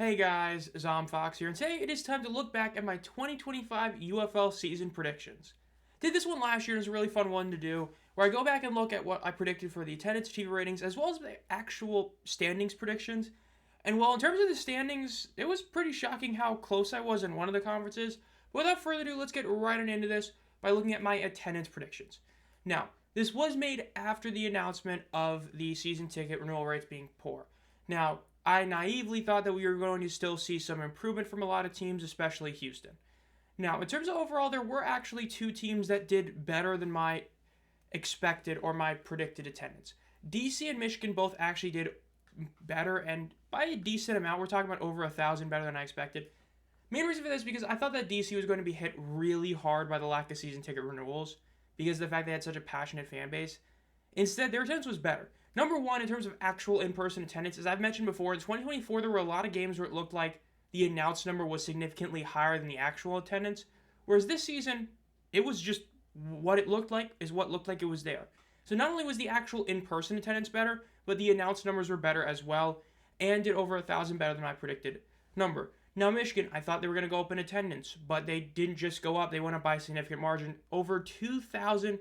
Hey guys, Fox here, and today it is time to look back at my 2025 UFL season predictions. Did this one last year, and it was a really fun one to do, where I go back and look at what I predicted for the attendance TV ratings, as well as the actual standings predictions. And well, in terms of the standings, it was pretty shocking how close I was in one of the conferences. But without further ado, let's get right on into this by looking at my attendance predictions. Now, this was made after the announcement of the season ticket renewal rates being poor. Now, I naively thought that we were going to still see some improvement from a lot of teams, especially Houston. Now, in terms of overall, there were actually two teams that did better than my expected or my predicted attendance. DC and Michigan both actually did better, and by a decent amount. We're talking about over 1,000 better than I expected. Main reason for this is because I thought that DC was going to be hit really hard by the lack of season ticket renewals because of the fact they had such a passionate fan base. Instead, their attendance was better. Number one, in terms of actual in-person attendance, as I've mentioned before, in 2024, there were a lot of games where it looked like the announced number was significantly higher than the actual attendance, whereas this season, it was just what it looked like is what looked like it was there. So not only was the actual in-person attendance better, but the announced numbers were better as well, and did over 1,000 better than my predicted number. Now, Michigan, I thought they were going to go up in attendance, but they didn't just go up, they went up by a significant margin, over 2,000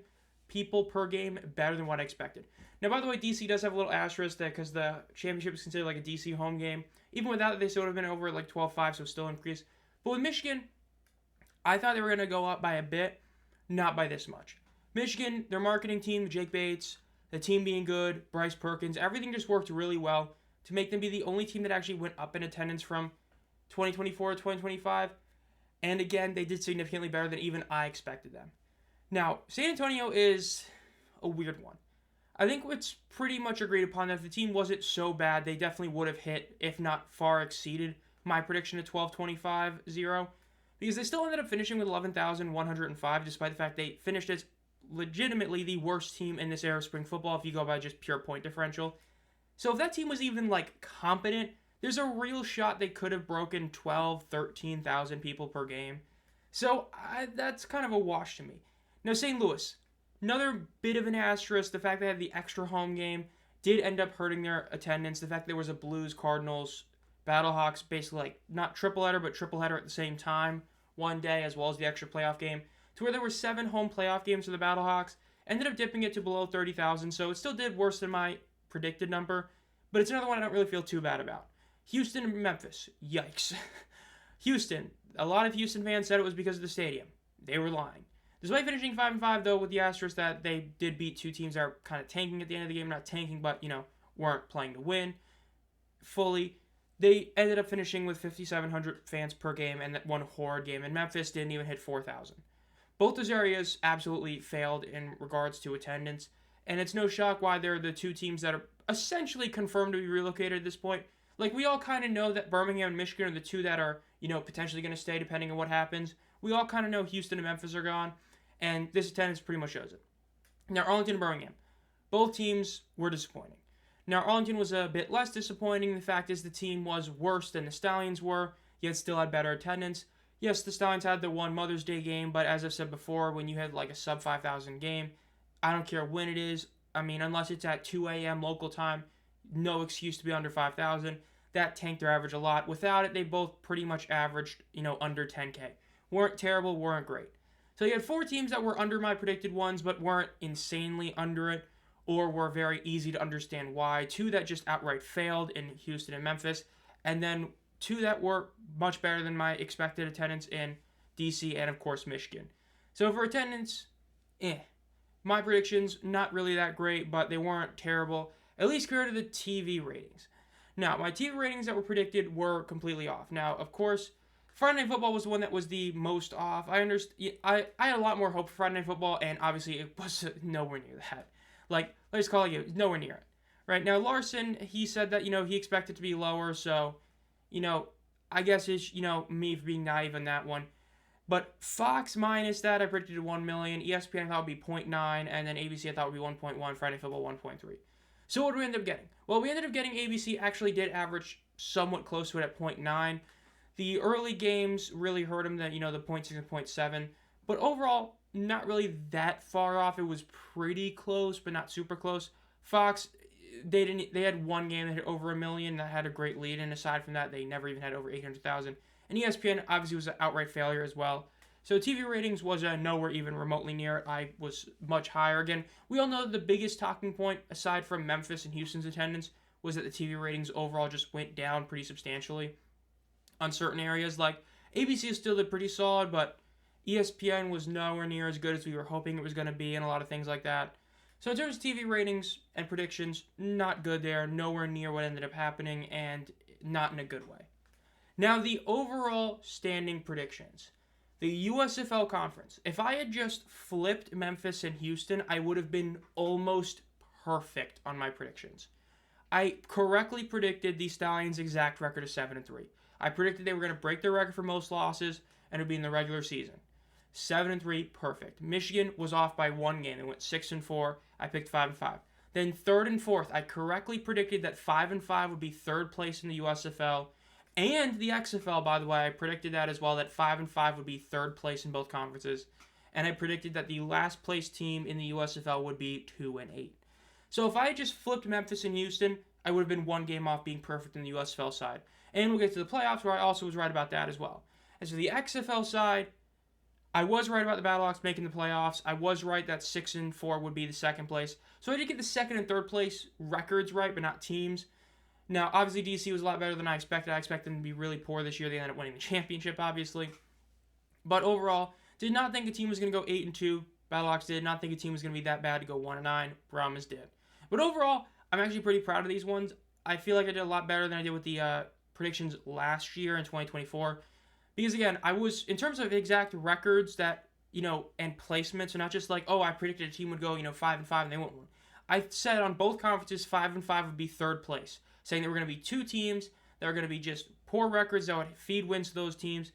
people per game, better than what I expected. Now, by the way, DC does have a little asterisk there because the championship is considered like a DC home game. Even without it, they still would have been over like 12-5, so still increased. But with Michigan, I thought they were going to go up by a bit, not by this much. Michigan, their marketing team, Jake Bates, the team being good, Bryce Perkins, everything just worked really well to make them be the only team that actually went up in attendance from 2024 to 2025. And again, they did significantly better than even I expected them. Now, San Antonio is a weird one. I think it's pretty much agreed upon that if the team wasn't so bad, they definitely would have hit, if not far exceeded, my prediction of 12-25-0. Because they still ended up finishing with 11,105, despite the fact they finished as legitimately the worst team in this era of spring football if you go by just pure point differential. So if that team was even, competent, there's a real shot they could have broken 12, 13,000 people per game. So that's kind of a wash to me. Now, St. Louis, another bit of an asterisk. The fact they had the extra home game did end up hurting their attendance. The fact there was a Blues, Cardinals, Battlehawks, basically not triple header, but triple header at the same time one day, as well as the extra playoff game, to where there were 7 home playoff games for the Battlehawks. Ended up dipping it to below 30,000, so it still did worse than my predicted number, but it's another one I don't really feel too bad about. Houston and Memphis, yikes. Houston, a lot of Houston fans said it was because of the stadium. They were lying. Despite finishing 5-5, though, with the asterisk that they did beat two teams that are kind of tanking at the end of the game. Not tanking, but, weren't playing to win fully. They ended up finishing with 5,700 fans per game and that one horrid game. And Memphis didn't even hit 4,000. Both those areas absolutely failed in regards to attendance. And it's no shock why they're the two teams that are essentially confirmed to be relocated at this point. We all kind of know that Birmingham and Michigan are the two that are, potentially going to stay depending on what happens. We all kind of know Houston and Memphis are gone. And this attendance pretty much shows it. Now, Arlington and Birmingham. Both teams were disappointing. Now, Arlington was a bit less disappointing. The fact is the team was worse than the Stallions were, yet still had better attendance. Yes, the Stallions had the one Mother's Day game, but as I've said before, when you had a sub 5,000 game, I don't care when it is. I mean, unless it's at 2 a.m. local time, no excuse to be under 5,000. That tanked their average a lot. Without it, they both pretty much averaged, under 10K. Weren't terrible, weren't great. So you had 4 teams that were under my predicted ones, but weren't insanely under it, or were very easy to understand why. 2 that just outright failed in Houston and Memphis, and then 2 that were much better than my expected attendance in DC and, of course, Michigan. So for attendance, My predictions, not really that great, but they weren't terrible, at least compared to the TV ratings. Now, my TV ratings that were predicted were completely off. Now, of course, Friday Night Football was the one that was the most off. I had a lot more hope for Friday Night Football, and obviously it was nowhere near that. Let's call it nowhere near it. Right now, Larson, he said that, he expected to be lower, so, I guess it's, me for being naive on that one. But Fox minus that, I predicted 1 million. ESPN I thought would be 0.9, and then ABC I thought would be 1.1, Friday Night Football 1.3. So what did we end up getting? Well, we ended up getting ABC actually did average somewhat close to it at 0.9. The early games really hurt him, the 0.6 and 0.7. But overall, not really that far off. It was pretty close, but not super close. Fox, They had one game that hit over 1 million that had a great lead, and aside from that, they never even had over 800,000. And ESPN obviously was an outright failure as well. So TV ratings was nowhere even remotely near it. I was much higher. Again, we all know that the biggest talking point, aside from Memphis and Houston's attendance, was that the TV ratings overall just went down pretty substantially on certain areas. Like, ABC still did pretty solid, but ESPN was nowhere near as good as we were hoping it was going to be, and a lot of things like that. So in terms of TV ratings and predictions, not good there, nowhere near what ended up happening, and not in a good way. Now, the overall standing predictions. The USFL Conference. If I had just flipped Memphis and Houston, I would have been almost perfect on my predictions. I correctly predicted the Stallions' exact record of 7-3. I predicted they were going to break their record for most losses, and it would be in the regular season. 7-3, perfect. Michigan was off by one game. They went 6-4. I picked 5-5. Then third and fourth, I correctly predicted that 5-5 would be third place in the USFL and the XFL. By the way, I predicted that as well, that 5-5 would be third place in both conferences, and I predicted that the last place team in the USFL would be 2-8. So if I had just flipped Memphis and Houston, I would have been one game off being perfect in the USFL side. And we'll get to the playoffs, where I also was right about that as well. As for the XFL side, I was right about the Battlehawks making the playoffs. I was right that 6-4 would be the second place. So I did get the second and third place records right, but not teams. Now, obviously, DC was a lot better than I expected. I expected them to be really poor this year. They ended up winning the championship, obviously. But overall, did not think a team was going to go 8-2. Battlehawks did not think a team was going to be that bad to go 1-9. Brahmas did. But overall, I'm actually pretty proud of these ones. I feel like I did a lot better than I did with the predictions last year in 2024. Because again, I was, in terms of exact records that, and placements, and not just like, oh, I predicted a team would go, 5-5 and they won't win. I said on both conferences 5-5 would be third place, saying there were going to be two teams that were going to be just poor records that would feed wins to those teams.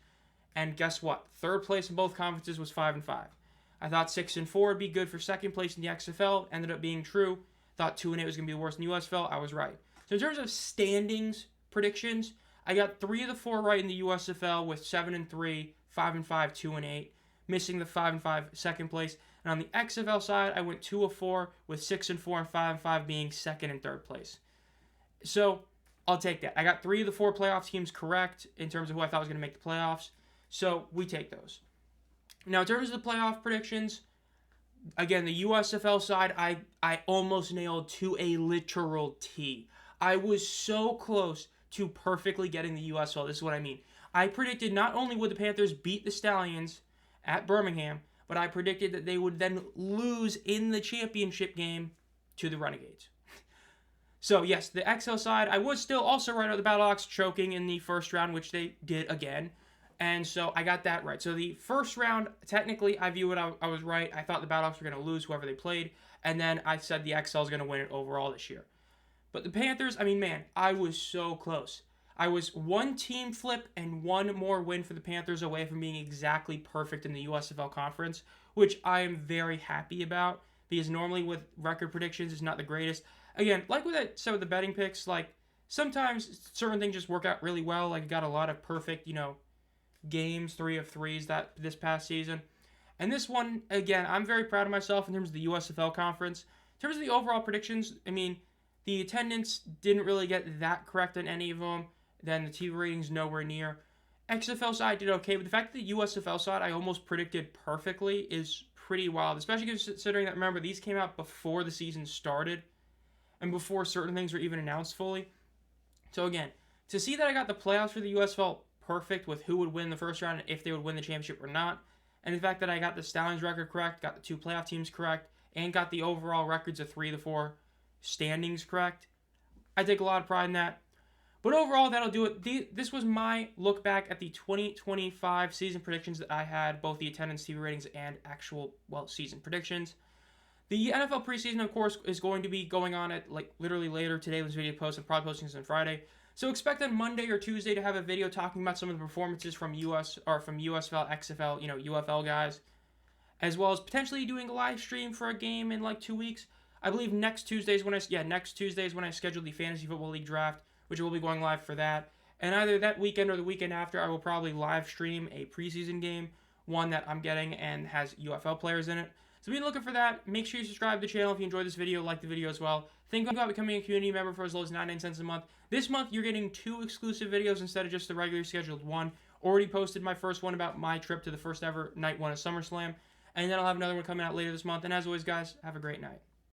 And guess what? Third place in both conferences was 5-5. I thought 6-4 would be good for second place in the XFL. Ended up being true. Thought 2-8 was going to be worse in the USFL. I was right. So in terms of standings predictions, I got 3 of the 4 right in the USFL with 7-3, 5-5, 2-8, missing the 5-5 second place. And on the XFL side, I went 2 of 4 with 6-4 and 5-5 being second and third place. So I'll take that. I got 3 of the 4 playoff teams correct in terms of who I thought was going to make the playoffs. So we take those. Now in terms of the playoff predictions, again, the USFL side, I almost nailed to a literal T. I was so close to perfectly getting the USFL. This is what I mean. I predicted not only would the Panthers beat the Stallions at Birmingham, but I predicted that they would then lose in the championship game to the Renegades. So yes, the XL side, I was still also right about the Battlehawks choking in the first round, which they did again. And so I got that right. So the first round, technically, I view it, I was right. I thought the Battlehawks were going to lose whoever they played. And then I said the XL is going to win it overall this year. But the Panthers, I was so close. I was one team flip and one more win for the Panthers away from being exactly perfect in the USFL conference, which I am very happy about, because normally with record predictions, it's not the greatest. Again, like what I said with the betting picks, like sometimes certain things just work out really well. Like I got a lot of perfect, games, 3 of 3s this past season. And this one, again, I'm very proud of myself in terms of the USFL conference. In terms of the overall predictions, the attendance didn't really get that correct on any of them. Then the TV ratings nowhere near. XFL side did okay, but the fact that the USFL side I almost predicted perfectly is pretty wild, especially considering that, remember, these came out before the season started and before certain things were even announced fully. So again, to see that I got the playoffs for the USFL perfect with who would win the first round and if they would win the championship or not, and the fact that I got the Stallions record correct, got the 2 playoff teams correct, and got the overall records of 3 of the 4 standings correct, I take a lot of pride in that. But overall, that'll do it. This was my look back at the 2025 season predictions that I had, both the attendance, TV ratings, and actual, season predictions. The NFL preseason, of course, is going to be going on at literally later today. This video post, I'm probably posting this on Friday. So expect on Monday or Tuesday to have a video talking about some of the performances from USFL, XFL, UFL guys, as well as potentially doing a live stream for a game in 2 weeks. I believe next Tuesday is when I schedule the Fantasy Football League draft, which will be going live for that. And either that weekend or the weekend after, I will probably live stream a preseason game, one that I'm getting and has UFL players in it. So be looking for that. Make sure you subscribe to the channel if you enjoyed this video, like the video as well. Think about becoming a community member for as low as 99 cents a month. This month, you're getting 2 exclusive videos instead of just the regularly scheduled one. Already posted my first one about my trip to the first ever night one at SummerSlam. And then I'll have another one coming out later this month. And as always, guys, have a great night.